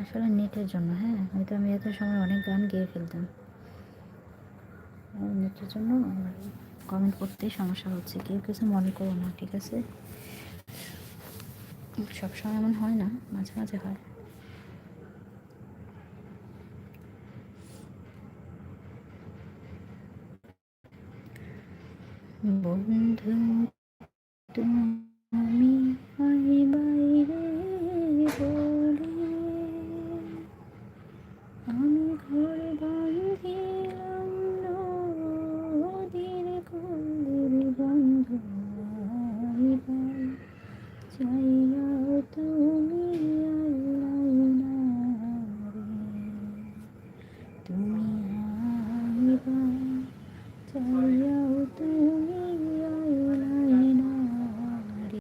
আসলে নেটের জন্য। হ্যাঁ, হয়তো আমি এত সময় অনেক গান গেয়ে ফেলতাম। নেটের জন্য আমার কমেন্ট করতেই সমস্যা হচ্ছে। কেউ কিছু মনে করো না, ঠিক আছে? সবসময় এমন হয় না, মাঝে মাঝে হয়। বন্ধু তুমি আই বাইরে বলে আমি ঘর বাঁধিলাম নদীর কূলের বন্ধু আই বাই চাই